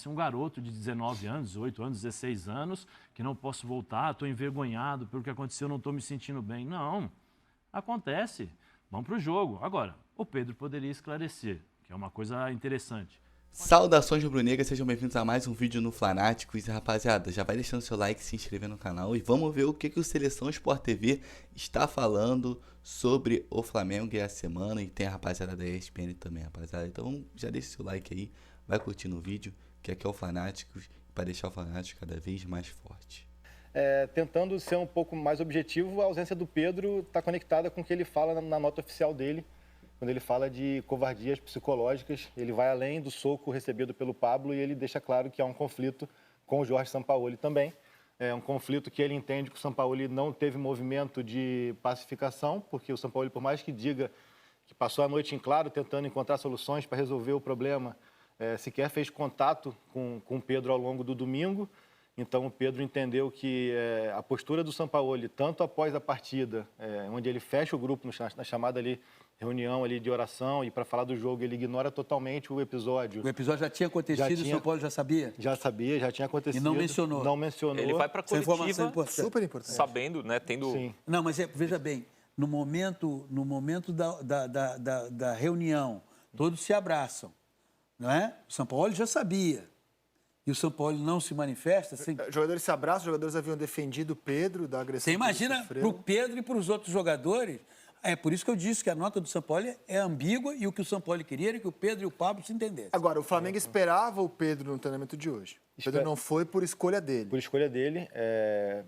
Um garoto de 19 anos, 18 anos, 16 anos, que não posso voltar, estou envergonhado pelo que aconteceu, não estou me sentindo bem. Não, acontece. Vamos para o jogo. Agora, o Pedro poderia esclarecer, que é uma coisa interessante. Saudações rubro-negras, sejam bem-vindos a mais um vídeo no Flanáticos. E rapaziada, já vai deixando seu like, se inscrevendo no canal e vamos ver o que o Seleção Sport TV está falando sobre o Flamengo e a semana. E tem a rapaziada da ESPN também, rapaziada. Então já deixa seu like aí, vai curtindo o vídeo, que aqui é o Flanáticos, para deixar o Flanático cada vez mais forte. Tentando ser um pouco mais objetivo, a ausência do Pedro está conectada com o que ele fala na nota oficial dele, quando ele fala de covardias psicológicas. Ele vai além do soco recebido pelo Pablo e ele deixa claro que há um conflito com o Jorge Sampaoli também. É um conflito que ele entende que o Sampaoli não teve movimento de pacificação, porque o Sampaoli, por mais que diga que passou a noite em claro tentando encontrar soluções para resolver o problema, sequer fez contato com o Pedro ao longo do domingo. Então, o Pedro entendeu que a postura do Sampaoli, tanto após a partida, onde ele fecha o grupo na chamada ali, reunião ali de oração, e para falar do jogo, ele ignora totalmente o episódio. O episódio já tinha acontecido e o São Paulo já sabia? Já sabia, já tinha acontecido. E não mencionou? Não mencionou. Ele vai para a coletiva, super importante, sabendo, né, tendo... Sim. Não, mas veja bem, no momento da reunião, todos se abraçam, não é? O São Paulo já sabia. E o São Paulo não se manifesta... Sem... Os jogadores se abraçam, os jogadores haviam defendido o Pedro da agressão. Você imagina para o Pedro e para os outros jogadores... É por isso que eu disse que a nota do São Paulo é ambígua e o que o São Paulo queria era que o Pedro e o Pablo se entendessem. Agora, o Flamengo esperava o Pedro no treinamento de hoje. O Pedro não foi por escolha dele. Por escolha dele.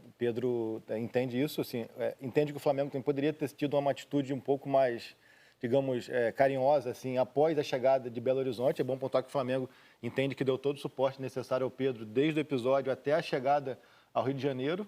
O Pedro entende isso, assim, entende que o Flamengo poderia ter tido uma atitude um pouco mais, digamos, carinhosa, assim, após a chegada de Belo Horizonte. É bom pontuar que o Flamengo entende que deu todo o suporte necessário ao Pedro desde o episódio até a chegada ao Rio de Janeiro,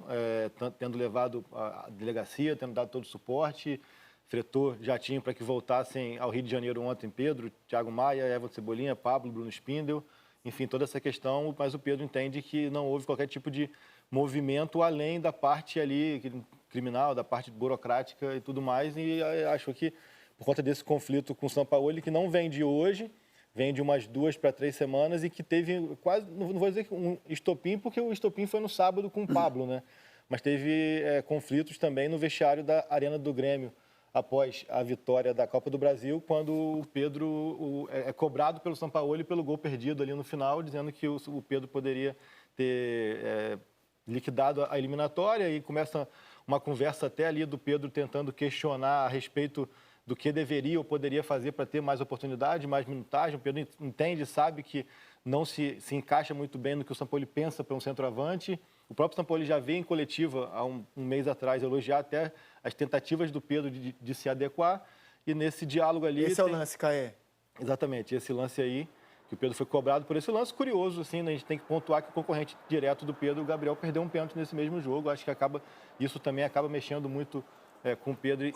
tendo levado a delegacia, tendo dado todo o suporte, fretou jatinho para que voltassem ao Rio de Janeiro ontem Pedro, Thiago Maia, Everton Cebolinha, Pablo, Bruno Spindel, enfim, toda essa questão, mas o Pedro entende que não houve qualquer tipo de movimento além da parte ali criminal, da parte burocrática e tudo mais, e acho que por conta desse conflito com o Sampaoli, que não vem de hoje, vem de umas 2 para 3 semanas e que teve quase, não vou dizer um estopim, porque o estopim foi no sábado com o Pablo, né? Mas teve conflitos também no vestiário da Arena do Grêmio, após a vitória da Copa do Brasil, quando o Pedro é cobrado pelo Sampaoli pelo gol perdido ali no final, dizendo que o Pedro poderia ter liquidado a eliminatória, e começa uma conversa até ali do Pedro tentando questionar a respeito do que deveria ou poderia fazer para ter mais oportunidade, mais minutagem. O Pedro entende, sabe que não se encaixa muito bem no que o Sampaoli pensa para um centroavante. O próprio Sampaoli já veio em coletiva há um mês atrás elogiar até as tentativas do Pedro de se adequar, e nesse diálogo ali... Esse é o lance, Caê. Exatamente, esse lance aí, que o Pedro foi cobrado por esse lance curioso, assim, né? A gente tem que pontuar que o concorrente direto do Pedro, o Gabriel, perdeu um pênalti nesse mesmo jogo. Acho que isso também acaba mexendo muito com o Pedro e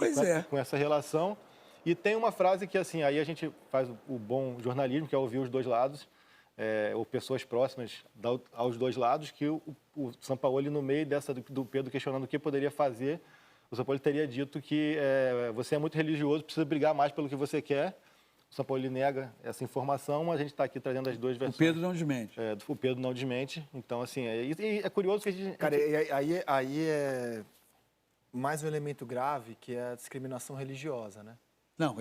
com essa relação. E tem uma frase que, assim, aí a gente faz o bom jornalismo, que é ouvir os dois lados, ou pessoas próximas aos dois lados, que o Sampaoli, no meio do Pedro questionando o que poderia fazer, o Sampaoli teria dito que você é muito religioso, precisa brigar mais pelo que você quer. O Sampaoli nega essa informação, mas a gente está aqui trazendo as duas versões. O Pedro não desmente. O Pedro não desmente. Então, assim, é curioso que a gente... Cara, aí é mais um elemento grave, que é a discriminação religiosa, né? Não,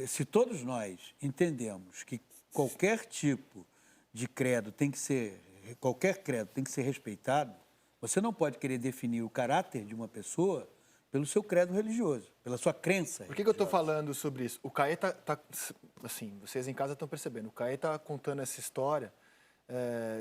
se todos nós entendemos que qualquer tipo de credo qualquer credo tem que ser respeitado, você não pode querer definir o caráter de uma pessoa pelo seu credo religioso, pela sua crença. Por que eu estou falando sobre isso? O Caê assim, vocês em casa estão percebendo, o Caê está contando essa história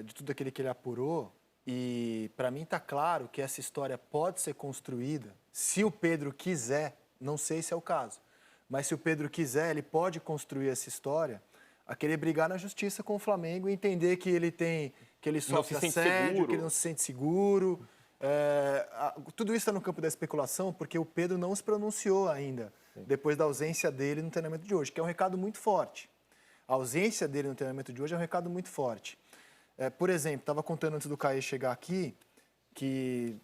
de tudo aquilo que ele apurou, e para mim está claro que essa história pode ser construída, se o Pedro quiser, não sei se é o caso, mas se o Pedro quiser, ele pode construir essa história a querer brigar na justiça com o Flamengo e entender que ele sofre assédio, que ele não se sente seguro. Tudo isso está no campo da especulação, porque o Pedro não se pronunciou ainda, depois da ausência dele no treinamento de hoje, que é um recado muito forte. A ausência dele no treinamento de hoje é um recado muito forte. Por exemplo, estava contando antes do Caê chegar aqui, que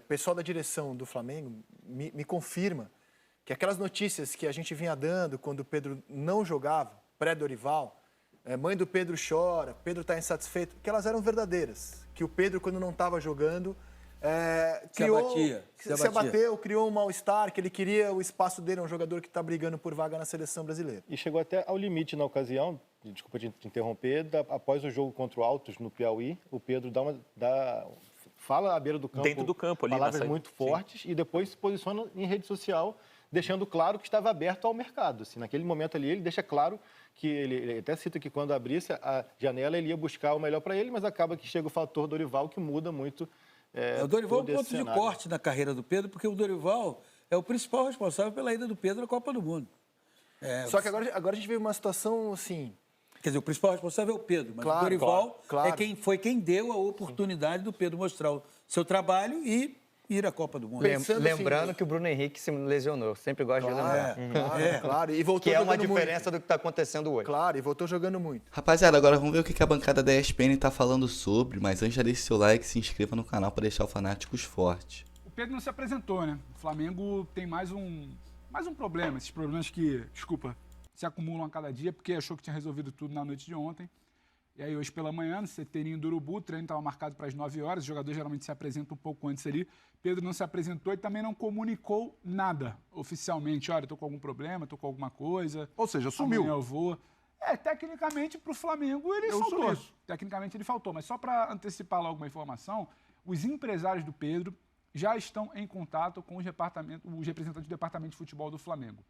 pessoal da direção do Flamengo me confirma que aquelas notícias que a gente vinha dando quando o Pedro não jogava, pré-Dorival, mãe do Pedro chora, Pedro está insatisfeito, que elas eram verdadeiras. Que o Pedro, quando não estava jogando, se abateu, criou um mal-estar, que ele queria o espaço dele, é um jogador que está brigando por vaga na seleção brasileira. E chegou até ao limite na ocasião, desculpa te interromper, após o jogo contra o Altos no Piauí, o Pedro fala à beira do campo, dentro do campo ali, palavras muito fortes, e depois se posiciona em rede social, deixando claro que estava aberto ao mercado. Assim, naquele momento ali, ele deixa claro que ele até cita que quando abrisse a janela, ele ia buscar o melhor para ele, mas acaba que chega o fator Dorival, que muda muito. O Dorival é um ponto de corte na carreira do Pedro, porque o Dorival é o principal responsável pela ida do Pedro à Copa do Mundo. Só que agora a gente vê uma situação assim... Quer dizer, o principal responsável é o Pedro, mas o Dorival foi quem deu a oportunidade do Pedro mostrar o seu trabalho e ir à Copa do Mundo. Lembrando que o Bruno Henrique se lesionou. Sempre gosto de lembrar. Claro. E voltou que é uma jogando diferença do que está acontecendo hoje. Claro, e voltou jogando muito. Rapaziada, agora vamos ver o que a bancada da ESPN tá falando sobre, mas antes já deixe seu like e se inscreva no canal para deixar o Fanáticos forte. O Pedro não se apresentou, né? O Flamengo tem mais um problema, esses problemas que, se acumulam a cada dia, porque achou que tinha resolvido tudo na noite de ontem. E aí hoje pela manhã, no CTzinho do Urubu, o treino estava marcado para as 9 horas, o jogador geralmente se apresenta um pouco antes ali. Pedro não se apresentou e também não comunicou nada oficialmente. Olha, estou com algum problema, estou com alguma coisa. Ou seja, sumiu. Amanhã eu vou. Tecnicamente para o Flamengo ele faltou. Tecnicamente ele faltou, mas só para antecipar logo uma informação, os empresários do Pedro já estão em contato com os representantes do departamento de futebol do Flamengo.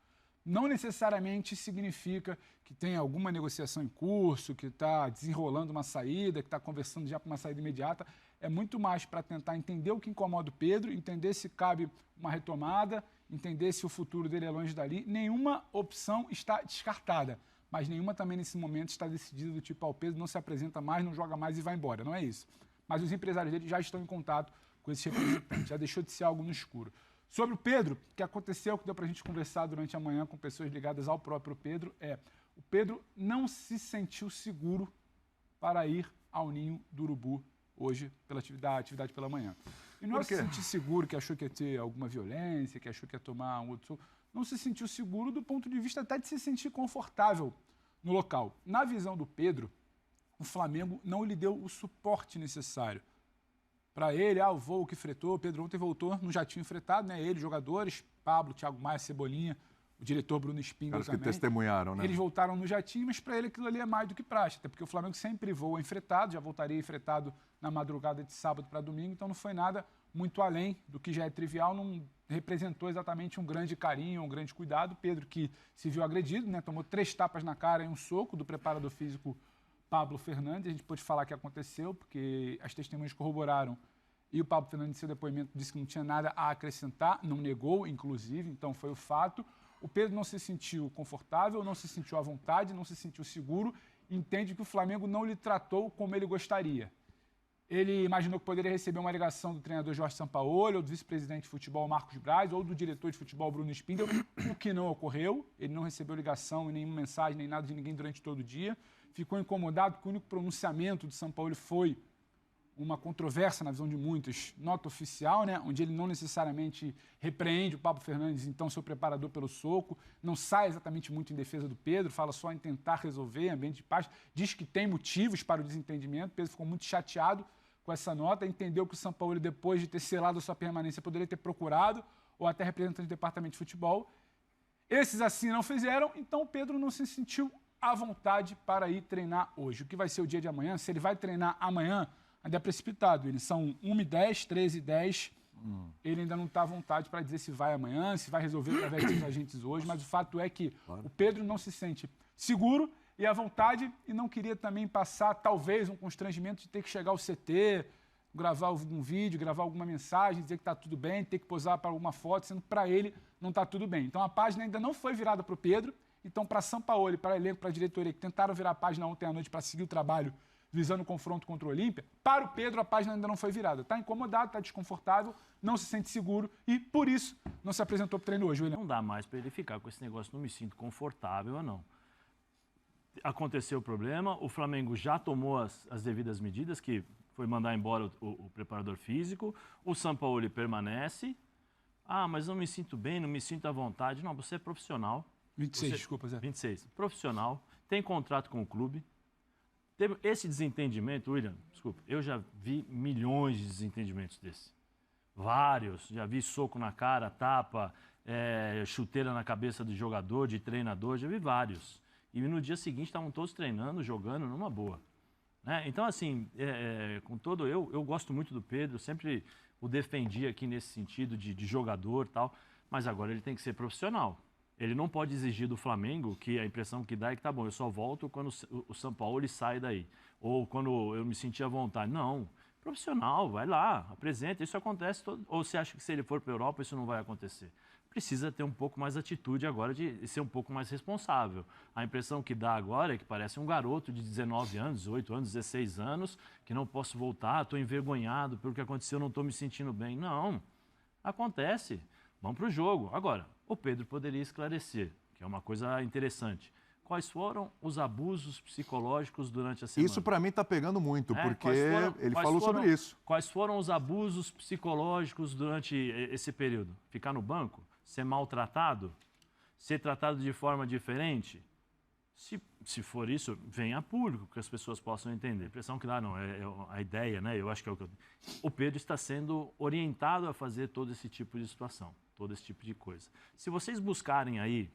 Não necessariamente significa que tem alguma negociação em curso, que está desenrolando uma saída, que está conversando já para uma saída imediata. É muito mais para tentar entender o que incomoda o Pedro, entender se cabe uma retomada, entender se o futuro dele é longe dali. Nenhuma opção está descartada, mas nenhuma também nesse momento está decidida do tipo, o Pedro não se apresenta mais, não joga mais e vai embora. Não é isso. Mas os empresários dele já estão em contato com esses representantes, já deixou de ser algo no escuro. Sobre o Pedro, o que aconteceu, que deu para a gente conversar durante a manhã com pessoas ligadas ao próprio Pedro, o Pedro não se sentiu seguro para ir ao Ninho do Urubu hoje, pela atividade pela manhã. E não se sentir seguro, que achou que ia ter alguma violência, que achou que ia tomar um outro... Não se sentiu seguro do ponto de vista até de se sentir confortável no local. Na visão do Pedro, o Flamengo não lhe deu o suporte necessário. Para ele, o voo que fretou, o Pedro ontem voltou no jatinho fretado, né? Ele, jogadores, Pablo, Thiago Maia, Cebolinha, o diretor Bruno Spindler também. Que testemunharam, né? Eles voltaram no jatinho, mas para ele aquilo ali é mais do que praxe, até porque o Flamengo sempre voa em fretado, já voltaria em fretado na madrugada de sábado para domingo, então não foi nada muito além do que já é trivial, não representou exatamente um grande carinho, um grande cuidado. Pedro, que se viu agredido, né? Tomou 3 tapas na cara e um soco do preparador físico Pablo Fernandes. A gente pôde falar que aconteceu, porque as testemunhas corroboraram e o Pablo Fernandes, em seu depoimento, disse que não tinha nada a acrescentar, não negou, inclusive, então foi o fato. O Pedro não se sentiu confortável, não se sentiu à vontade, não se sentiu seguro, entende que o Flamengo não lhe tratou como ele gostaria. Ele imaginou que poderia receber uma ligação do treinador Jorge Sampaoli, ou do vice-presidente de futebol Marcos Braz, ou do diretor de futebol Bruno Spindler, o que não ocorreu. Ele não recebeu ligação e nenhuma mensagem, nem nada de ninguém durante todo o dia. Ficou incomodado porque o único pronunciamento do Sampaoli foi uma controvérsia, na visão de muitos, nota oficial, né, onde ele não necessariamente repreende o Pablo Fernandes, então seu preparador pelo soco, não sai exatamente muito em defesa do Pedro, fala só em tentar resolver, ambiente de paz, diz que tem motivos para o desentendimento. Pedro ficou muito chateado com essa nota, entendeu que o Sampaoli, depois de ter selado a sua permanência, poderia ter procurado, ou até representante do departamento de futebol. Esses assim não fizeram, então o Pedro não se sentiu à vontade para ir treinar hoje. O que vai ser o dia de amanhã? Se ele vai treinar amanhã, ainda é precipitado. Eles são 1h10, 13h10. Ele ainda não está à vontade para dizer se vai amanhã, se vai resolver através dos agentes hoje, mas o fato é que o Pedro não se sente seguro e à vontade e não queria também passar, talvez, um constrangimento de ter que chegar ao CT, gravar algum vídeo, gravar alguma mensagem, dizer que está tudo bem, ter que posar para alguma foto, sendo que para ele não está tudo bem. Então a página ainda não foi virada para o Pedro, então para Sampaoli, para elenco, para a diretoria, que tentaram virar a página ontem à noite para seguir o trabalho visando o confronto contra o Olímpia, para o Pedro a página ainda não foi virada. Está incomodado, está desconfortável, não se sente seguro e, por isso, não se apresentou para o treino hoje. Não dá mais para ele ficar com esse negócio, não me sinto confortável ou não. Aconteceu o problema, o Flamengo já tomou as devidas medidas, que foi mandar embora o preparador físico, o Sampaoli permanece. Mas não me sinto bem, não me sinto à vontade. Não, você é profissional. 26, desculpa, Zé. 26. Profissional, tem contrato com o clube. teve esse desentendimento, William, desculpa, eu já vi milhões de desentendimentos desse. Vários, já vi soco na cara, tapa, chuteira na cabeça do jogador, de treinador, já vi vários. E no dia seguinte estavam todos treinando, jogando numa boa. Né? Então, assim, com todo eu gosto muito do Pedro, sempre o defendi aqui nesse sentido de jogador e tal, mas agora ele tem que ser profissional. Ele não pode exigir do Flamengo que a impressão que dá é que tá bom, eu só volto quando o São Paulo sai daí. Ou quando eu me sentir à vontade. Não, profissional, vai lá, apresenta, isso acontece. Ou você acha que se ele for para a Europa isso não vai acontecer? Precisa ter um pouco mais atitude agora de ser um pouco mais responsável. A impressão que dá agora é que parece um garoto de 19 anos, 18 anos, 16 anos, que não posso voltar, estou envergonhado pelo que aconteceu, não estou me sentindo bem. Não, acontece. Vamos para o jogo. Agora, o Pedro poderia esclarecer, que é uma coisa interessante. Quais foram os abusos psicológicos durante a semana? Isso para mim está pegando muito, porque ele falou sobre isso. Quais foram os abusos psicológicos durante esse período? Ficar no banco? Ser maltratado? Ser tratado de forma diferente? Se for isso, venha a público, que as pessoas possam entender. A impressão que dá, não, é a ideia, né? Eu acho que é o que o Pedro está sendo orientado a fazer todo esse tipo de situação, todo esse tipo de coisa. Se vocês buscarem aí,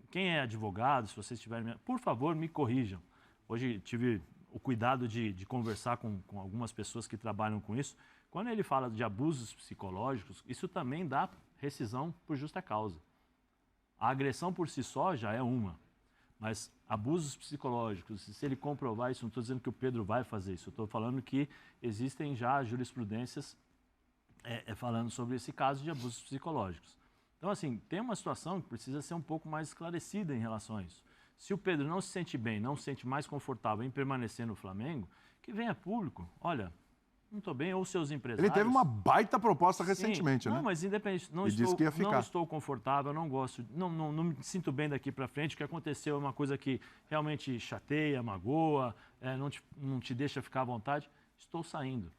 quem é advogado, se vocês tiverem, por favor, me corrijam. Hoje tive o cuidado de conversar com algumas pessoas que trabalham com isso. Quando ele fala de abusos psicológicos, isso também dá rescisão por justa causa. A agressão por si só já é uma. Mas abusos psicológicos, se ele comprovar isso, não estou dizendo que o Pedro vai fazer isso, eu estou falando que existem já jurisprudências falando sobre esse caso de abusos psicológicos. Então, assim, tem uma situação que precisa ser um pouco mais esclarecida em relação a isso. Se o Pedro não se sente bem, não se sente mais confortável em permanecer no Flamengo, que venha público, olha, não estou bem, ou seus empresários... Ele teve uma baita proposta recentemente, né? Não, mas independente, não estou confortável, não gosto, não me sinto bem daqui para frente, o que aconteceu é uma coisa que realmente chateia, magoa, não te deixa ficar à vontade, estou saindo.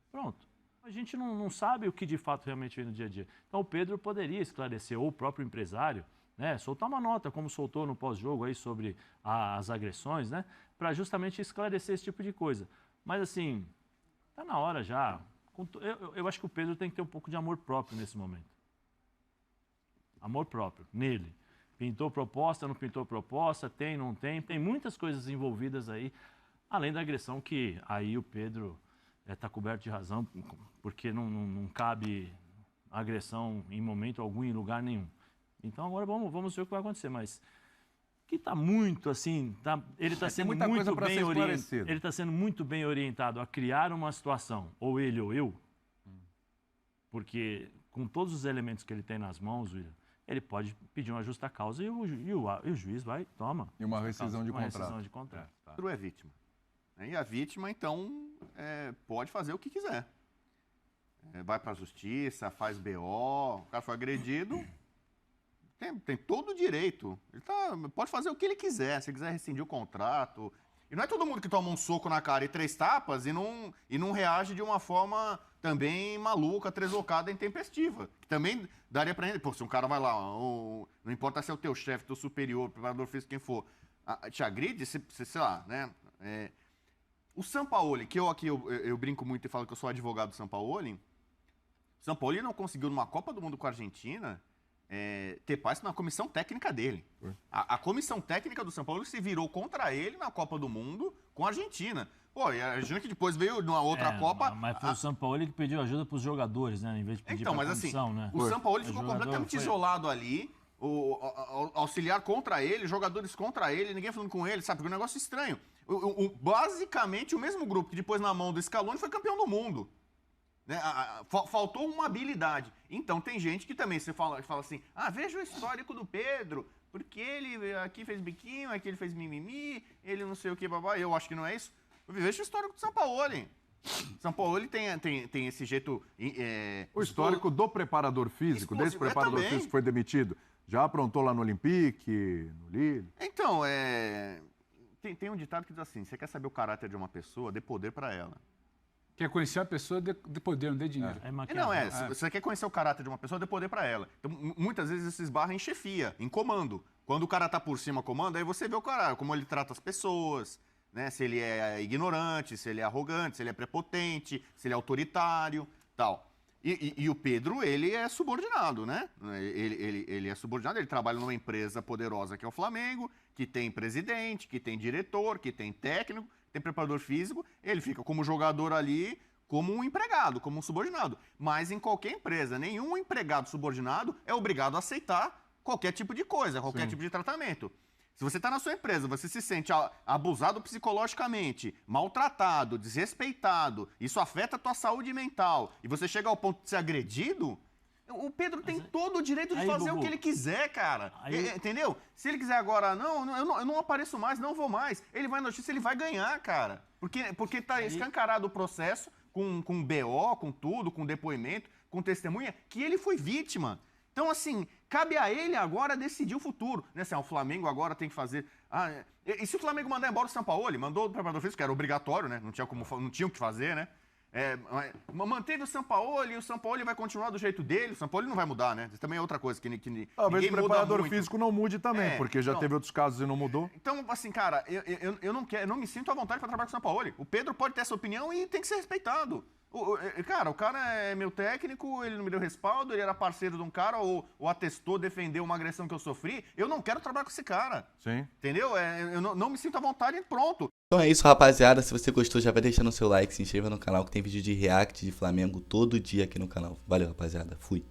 Pronto. A gente não sabe o que de fato realmente vem no dia a dia. Então o Pedro poderia esclarecer, ou o próprio empresário, né, soltar uma nota, como soltou no pós-jogo aí sobre as agressões, né, para justamente esclarecer esse tipo de coisa. Mas assim... Está na hora já. Eu acho que o Pedro tem que ter um pouco de amor próprio nesse momento. Amor próprio, nele. Pintou proposta, não pintou proposta, tem, não tem. Tem muitas coisas envolvidas aí, além da agressão que aí o Pedro está coberto de razão, porque não cabe agressão em momento algum, em lugar nenhum. Então agora vamos ver o que vai acontecer, mas... que está muito assim, ele está sendo muito bem orientado. Ele está sendo muito bem orientado a criar uma situação, ou ele ou eu, porque com todos os elementos que ele tem nas mãos, William, ele pode pedir uma justa causa e o juiz vai, toma. E uma rescisão de contrato. Rescisão de contrato. O Pedro é vítima. E a vítima, então, pode fazer o que quiser. Vai para a justiça, faz BO, o cara foi agredido... Tem todo o direito. Ele pode fazer o que ele quiser. Se quiser rescindir o contrato. E não é todo mundo que toma um soco na cara e 3 tapas e não reage de uma forma também maluca, treslocada, intempestiva. Que também daria pra gente... Pô, se um cara vai lá, não importa se é o teu chefe, teu superior, preparador físico, quem for, te agride, sei lá, né? O Sampaoli, que eu brinco muito e falo que eu sou advogado do Sampaoli. O Sampaoli não conseguiu numa Copa do Mundo com a Argentina... ter paz na comissão técnica dele. A comissão técnica do São Paulo se virou contra ele na Copa do Mundo com a Argentina. Pô, e a Argentina que depois veio numa outra Copa... Mas foi o São Paulo que pediu ajuda para os jogadores, né? Em vez de pedir para a comissão, assim, né? O São Paulo ficou completamente isolado ali, o auxiliar contra ele, jogadores contra ele, ninguém falando com ele, sabe? Porque é um negócio estranho. Basicamente o mesmo grupo que depois na mão do Scaloni foi campeão do mundo. Né? Faltou uma habilidade. Então tem gente que também fala assim, veja o histórico do Pedro, porque ele aqui fez biquinho, aqui ele fez mimimi, ele não sei o que, babá. Eu acho que não é isso. Veja o histórico do Sampaoli. Sampaoli tem esse jeito... o histórico do preparador físico, desse preparador físico que foi demitido, já aprontou lá no Olympique, no Lille? Então, tem um ditado que diz assim, você quer saber o caráter de uma pessoa, dê poder para ela. Quer conhecer a pessoa, de poder, não dê dinheiro. Você quer conhecer o caráter de uma pessoa, dê poder para ela. Então, muitas vezes isso esbarra em chefia, em comando. Quando o cara tá por cima comando, aí você vê o cara, como ele trata as pessoas, né? Se ele é ignorante, se ele é arrogante, se ele é prepotente, se ele é autoritário, tal. E o Pedro, ele é subordinado, né? Ele é subordinado, ele trabalha numa empresa poderosa que é o Flamengo, que tem presidente, que tem diretor, que tem técnico, tem preparador físico, ele fica como jogador ali, como um empregado, como um subordinado. Mas em qualquer empresa, nenhum empregado subordinado é obrigado a aceitar qualquer tipo de coisa, qualquer tipo de tratamento. Se você está na sua empresa, você se sente abusado psicologicamente, maltratado, desrespeitado, isso afeta a tua saúde mental, e você chega ao ponto de ser agredido, o Pedro tem todo o direito de fazer o que ele quiser, cara. Entendeu? Se ele quiser agora, eu não apareço mais, não vou mais, ele vai na justiça, ele vai ganhar, cara. Porque tá escancarado o processo, com BO, com tudo, com depoimento, com testemunha, que ele foi vítima. Então, assim, cabe a ele agora decidir o futuro. Né? Assim, o Flamengo agora tem que fazer... E se o Flamengo mandar embora o Sampaoli? Mandou o preparador físico, que era obrigatório, né? Não tinha o que fazer, né? Manteve o Sampaoli, o Sampaoli vai continuar do jeito dele, o Sampaoli não vai mudar, né? Isso também é outra coisa que talvez o preparador físico não mude também, porque já teve outros casos e não mudou. Então, assim, cara, eu não me sinto à vontade para trabalhar com o Sampaoli. O Pedro pode ter essa opinião e tem que ser respeitado. O cara é meu técnico, ele não me deu respaldo, ele era parceiro de um cara ou atestou, defendeu uma agressão que eu sofri. Eu não quero trabalhar com esse cara. Sim. Entendeu? Eu não me sinto à vontade e pronto. Então é isso, rapaziada. Se você gostou, já vai deixando o seu like, se inscreva no canal que tem vídeo de react de Flamengo todo dia aqui no canal. Valeu, rapaziada. Fui.